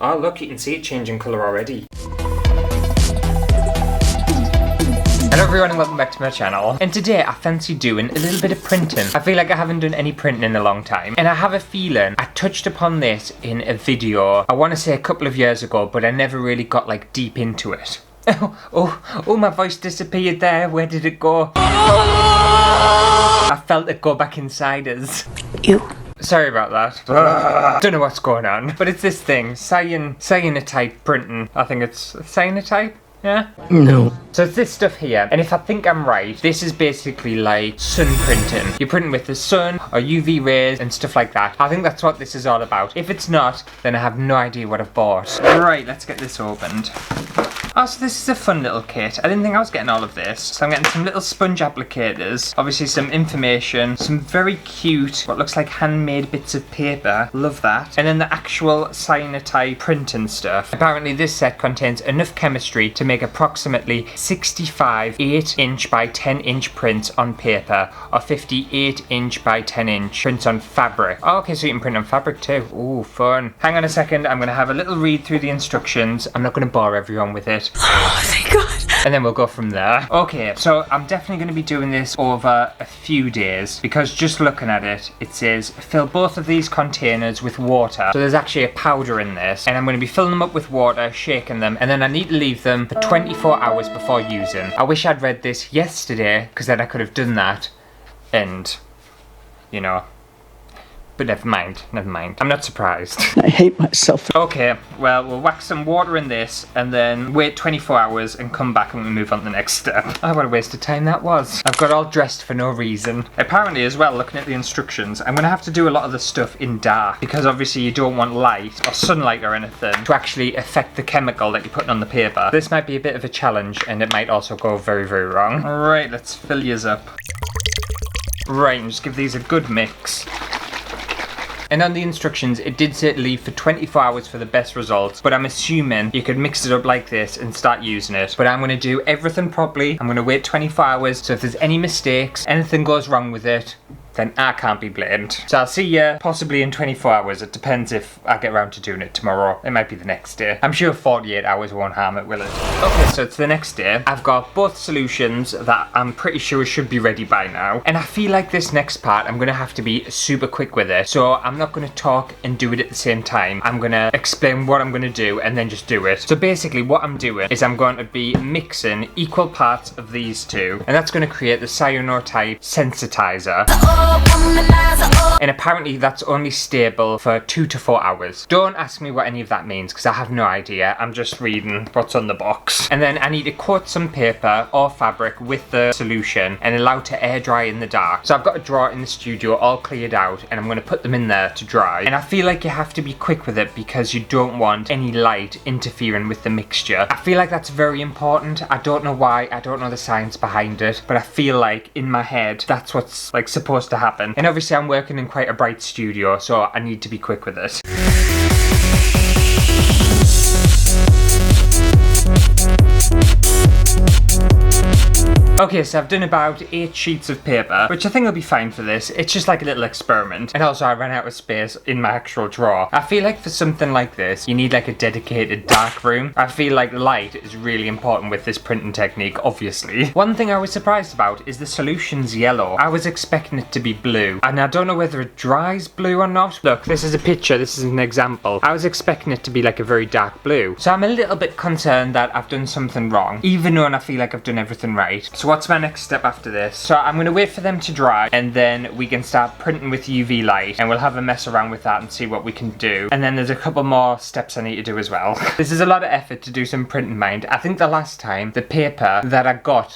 Oh look, you can see it changing colour already. Hello everyone and welcome back to my channel. And today I fancy doing a little bit of printing. I feel like I haven't done any printing in a long time. And I have a feeling I touched upon this in a video, I want to say a couple of years ago, but I never really got like deep into it. Oh, my voice disappeared there. Where did it go? I felt it go back inside us. Ew. Sorry about that. Don't know what's going on. But it's this thing, Cyanotype printing. I think it's Cyanotype? Yeah? No. So it's this stuff here, and if I think I'm right, this is basically like sun printing. You're printing with the sun or UV rays and stuff like that. I think that's what this is all about. If it's not, then I have no idea what I've bought. Right, let's get this opened. Oh, so this is a fun little kit. I didn't think I was getting all of this. So I'm getting some little sponge applicators, obviously some information, some very cute, what looks like handmade bits of paper. Love that. And then the actual Cyanotype printing stuff. Apparently this set contains enough chemistry to make approximately 65 8-inch by 10-inch prints on paper or 58-inch by 10-inch prints on fabric. Oh, okay, so you can print on fabric too. Ooh, fun. Hang on a second, I'm going to have a little read through the instructions. I'm not going to bore everyone with it. Oh, thank God. And then we'll go from there. Okay, so I'm definitely going to be doing this over a few days because just looking at it, it says fill both of these containers with water. So there's actually a powder in this, and I'm going to be filling them up with water, shaking them, and then I need to leave them for 24 hours before using. I wish I'd read this yesterday because then I could have done that and, you know, but never mind. I'm not surprised. I hate myself. Okay, well, we'll whack some water in this and then wait 24 hours and come back and we'll move on to the next step. Oh, what a waste of time that was. I've got all dressed for no reason. Apparently as well, looking at the instructions, I'm going to have to do a lot of the stuff in dark because obviously you don't want light or sunlight or anything to actually affect the chemical that you're putting on the paper. This might be a bit of a challenge and it might also go very, very wrong. Alright, let's fill yours up. Right, and just give these a good mix. And on the instructions, it did say to leave for 24 hours for the best results, but I'm assuming you could mix it up like this and start using it. But I'm going to do everything properly. I'm going to wait 24 hours, so if there's any mistakes, anything goes wrong with it, then I can't be blamed. So I'll see you possibly in 24 hours. It depends if I get around to doing it tomorrow. It might be the next day. I'm sure 48 hours won't harm it, will it? Okay, so it's the next day. I've got both solutions that I'm pretty sure should be ready by now. And I feel like this next part, I'm going to have to be super quick with it. So I'm not going to talk and do it at the same time. I'm going to explain what I'm going to do and then just do it. So basically what I'm doing is I'm going to be mixing equal parts of these two. And that's going to create the Cyanotype sensitizer. And apparently that's only stable for 2 to 4 hours. Don't ask me what any of that means because I have no idea. I'm just reading what's on the box. And then I need to coat some paper or fabric with the solution and allow to air dry in the dark. So I've got a drawer in the studio all cleared out and I'm going to put them in there to dry. And I feel like you have to be quick with it because you don't want any light interfering with the mixture. I feel like that's very important. I don't know why. I don't know the science behind it, but I feel like in my head that's what's like supposed to happen. And obviously I'm working in quite a bright studio, so I need to be quick with it. Okay, so I've done about 8 sheets of paper, which I think will be fine for this. It's just like a little experiment. And also I ran out of space in my actual drawer. I feel like for something like this, you need like a dedicated dark room. I feel like light is really important with this printing technique, obviously. One thing I was surprised about is the solution's yellow. I was expecting it to be blue, and I don't know whether it dries blue or not. Look, this is a picture, this is an example. I was expecting it to be like a very dark blue. So I'm a little bit concerned that I've done something wrong, even though I feel like I've done everything right. So what's my next step after this? So I'm going to wait for them to dry and then we can start printing with UV light and we'll have a mess around with that and see what we can do. And then there's a couple more steps I need to do as well. This is a lot of effort to do some printing, mind. I think the last time the paper that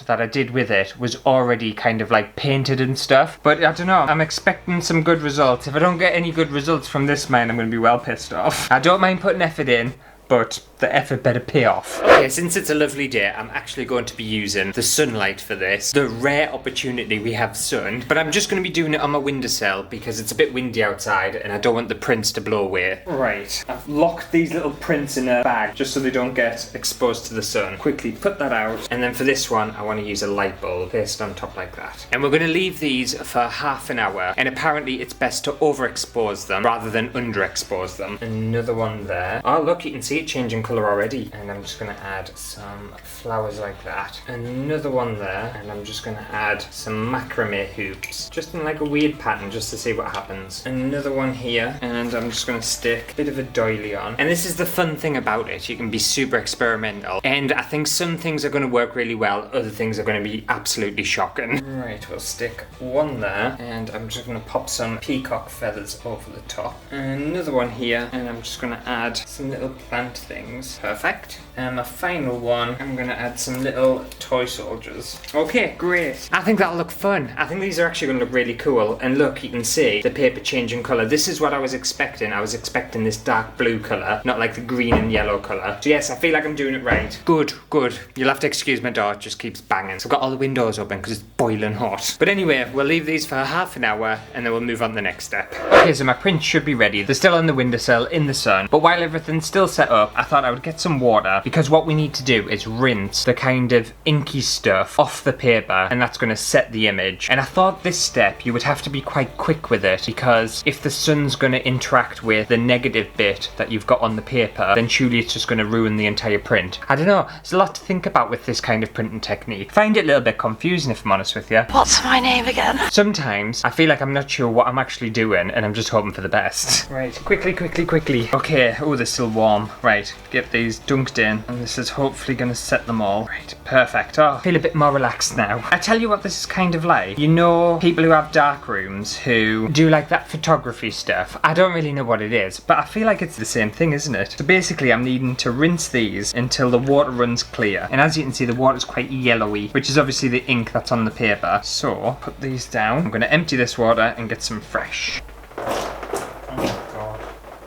I did with it was already kind of like painted and stuff. But I don't know, I'm expecting some good results. If I don't get any good results from this, mind, I'm going to be well pissed off. I don't mind putting effort in, but the effort better pay off. Okay, since it's a lovely day, I'm actually going to be using the sunlight for this. The rare opportunity we have sun, but I'm just going to be doing it on my windowsill because it's a bit windy outside and I don't want the prints to blow away. Right, I've locked these little prints in a bag just so they don't get exposed to the sun. Quickly put that out, and then for this one, I want to use a light bulb placed on top like that. And we're going to leave these for half an hour, and apparently it's best to overexpose them rather than underexpose them. Another one there. Oh look, you can see it changing colour already. And I'm just going to add some flowers like that. Another one there, and I'm just going to add some macrame hoops, just in like a weird pattern, just to see what happens. Another one here, and I'm just going to stick a bit of a doily on. And this is the fun thing about it, you can be super experimental, and I think some things are going to work really well, other things are going to be absolutely shocking. Right, we'll stick one there, and I'm just going to pop some peacock feathers over the top. Another one here, and I'm just going to add some little plant things. Perfect. And my final one, I'm going to add some little toy soldiers. Okay, great. I think that'll look fun. I think these are actually going to look really cool. And look, you can see the paper changing colour. This is what I was expecting. I was expecting this dark blue colour, not like the green and yellow colour. So yes, I feel like I'm doing it right. Good, good. You'll have to excuse my door, it just keeps banging. So I've got all the windows open because it's boiling hot. But anyway, we'll leave these for half an hour and then we'll move on to the next step. Okay, so my prints should be ready. They're still on the windowsill in the sun. But while everything's still set up, I thought I would get some water because what we need to do is rinse the kind of inky stuff off the paper, and that's going to set the image. And I thought this step you would have to be quite quick with it, because if the sun's going to interact with the negative bit that you've got on the paper, then surely it's just going to ruin the entire print. I don't know, there's a lot to think about with this kind of printing technique. Find it a little bit confusing if I'm honest with you. What's my name again? Sometimes I feel like I'm not sure what I'm actually doing and I'm just hoping for the best. Right, quickly, quickly, quickly. Okay, oh, they're still warm. Right, get these dunked in, and this is hopefully going to set them all. Right, perfect. Oh, I feel a bit more relaxed now. I tell you what this is kind of like. You know, people who have dark rooms who do like that photography stuff. I don't really know what it is, but I feel like it's the same thing, isn't it? So basically I'm needing to rinse these until the water runs clear. And as you can see, the water's quite yellowy, which is obviously the ink that's on the paper. So, put these down. I'm going to empty this water and get some fresh.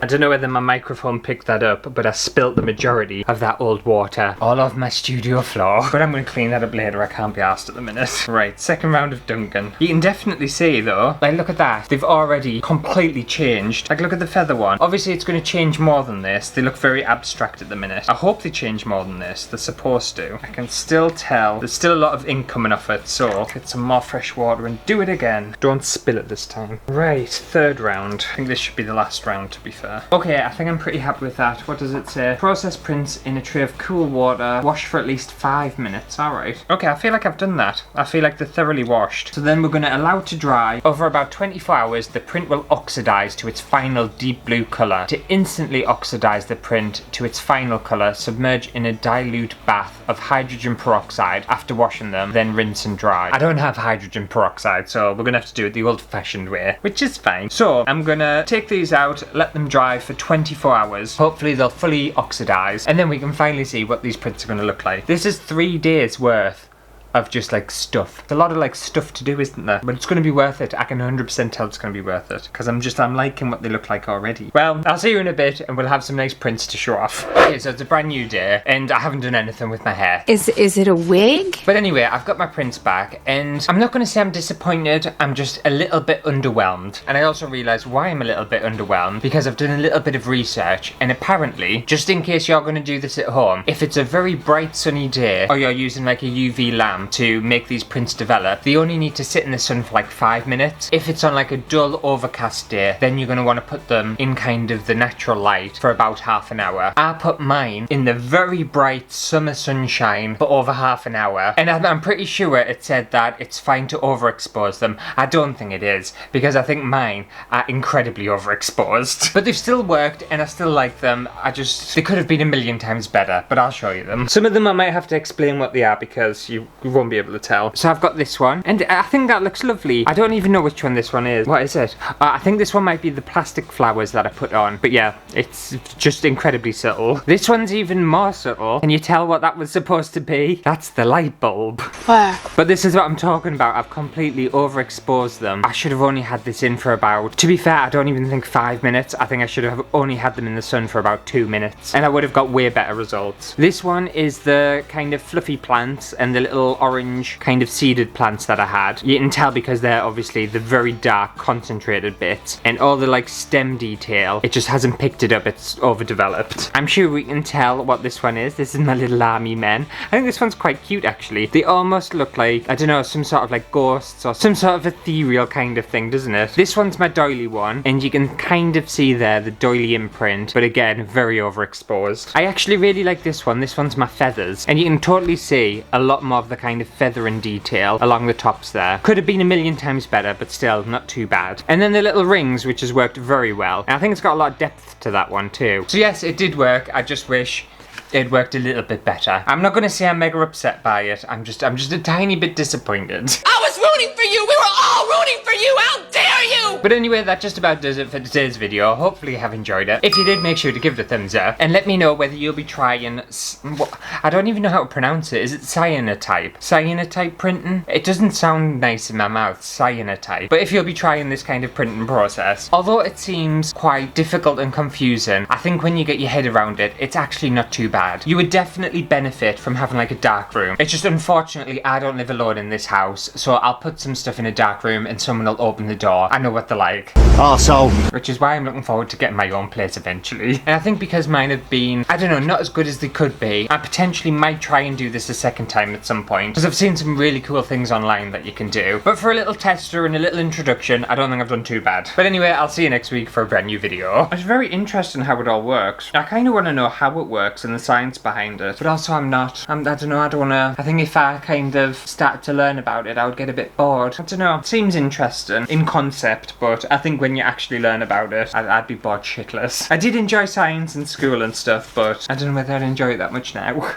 I don't know whether my microphone picked that up, but I spilt the majority of that old water all over my studio floor. But I'm going to clean that up later, I can't be arsed at the minute. Right, second round of dunking. You can definitely see though, like look at that, they've already completely changed. Like look at the feather one. Obviously it's going to change more than this. They look very abstract at the minute. I hope they change more than this, they're supposed to. I can still tell there's still a lot of ink coming off it, so get some more fresh water and do it again. Don't spill it this time. Right, third round. I think this should be the last round, to be fair. Okay, I think I'm pretty happy with that. What does it say? Process prints in a tray of cool water. Wash for at least 5 minutes. Alright. Okay, I feel like I've done that. I feel like they're thoroughly washed. So then we're going to allow it to dry. Over about 24 hours, the print will oxidize to its final deep blue colour. To instantly oxidize the print to its final colour, submerge in a dilute bath of hydrogen peroxide after washing them, then rinse and dry. I don't have hydrogen peroxide, so we're going to have to do it the old-fashioned way, which is fine. So I'm going to take these out, let them dry for 24 hours. Hopefully they'll fully oxidize, and then we can finally see what these prints are going to look like. This is 3 days worth of just like stuff. It's a lot of like stuff to do, isn't there? But it's going to be worth it. I can 100% tell it's going to be worth it, because I'm liking what they look like already. Well, I'll see you in a bit and we'll have some nice prints to show off. Okay, so it's a brand new day and I haven't done anything with my hair. Is it a wig? But anyway, I've got my prints back and I'm not going to say I'm disappointed, I'm just a little bit underwhelmed. And I also realised why I'm a little bit underwhelmed, because I've done a little bit of research, and apparently, just in case you're going to do this at home, if it's a very bright sunny day or you're using like a UV lamp to make these prints develop, they only need to sit in the sun for like 5 minutes. If it's on like a dull overcast day, then you're going to want to put them in kind of the natural light for about half an hour. I put mine in the very bright summer sunshine for over half an hour, and I'm pretty sure it said that it's fine to overexpose them. I don't think it is, because I think mine are incredibly overexposed. But they've still worked and I still like them. They could have been a million times better, but I'll show you them. Some of them I might have to explain what they are, because you won't be able to tell. So I've got this one, and I think that looks lovely. I don't even know which one this one is. What is it? I think this one might be the plastic flowers that I put on. But yeah, it's just incredibly subtle. This one's even more subtle. Can you tell what that was supposed to be? That's the light bulb. Where? But this is what I'm talking about. I've completely overexposed them. I should have only had this in for about, to be fair, I don't even think 5 minutes. I think I should have only had them in the sun for about 2 minutes. And I would have got way better results. This one is the kind of fluffy plants and the little orange kind of seeded plants that I had. You can tell because they're obviously the very dark concentrated bits. And all the like stem detail, it just hasn't picked it up. It's overdeveloped. I'm sure we can tell what this one is. This is my little army men. I think this one's quite cute actually. They almost look like, I don't know, some sort of like ghosts or some sort of ethereal kind of thing, doesn't it? This one's my doily one, and you can kind of see there the doily imprint, but again, very overexposed. I actually really like this one. This one's my feathers, and you can totally see a lot more of the kind of feathering detail along the tops there. Could have been a million times better, but still not too bad. And then the little rings, which has worked very well. And I think it's got a lot of depth to that one too. So yes, it did work. I just wish it worked a little bit better. I'm not gonna say I'm mega upset by it. I'm just a tiny bit disappointed. I was rooting for you! We were all rooting for you! How dare you! But anyway, that just about does it for today's video. Hopefully you have enjoyed it. If you did, make sure to give it a thumbs up. And let me know whether you'll be trying... I don't even know how to pronounce it. Is it cyanotype? Cyanotype printing? It doesn't sound nice in my mouth. Cyanotype. But if you'll be trying this kind of printing process, although it seems quite difficult and confusing, I think when you get your head around it, it's actually not too bad. You would definitely benefit from having like a dark room. It's just unfortunately I don't live alone in this house, so I'll put some stuff in a dark room and someone will open the door. I know what they're like. Arsehole. Which is why I'm looking forward to getting my own place eventually. And I think because mine have been, I don't know, not as good as they could be, I potentially might try and do this a second time at some point. Because I've seen some really cool things online that you can do. But for a little tester and a little introduction, I don't think I've done too bad. But anyway, I'll see you next week for a brand new video. It's very interesting how it all works. I kind of want to know how it works and the science behind it. But also I'm not. I don't know, I don't want to. I think if I kind of started to learn about it, I would get a bit bored. I don't know. It seems interesting in concept, but I think when you actually learn about it, I'd be bored shitless. I did enjoy science in school and stuff, but I don't know whether I'd enjoy it that much now.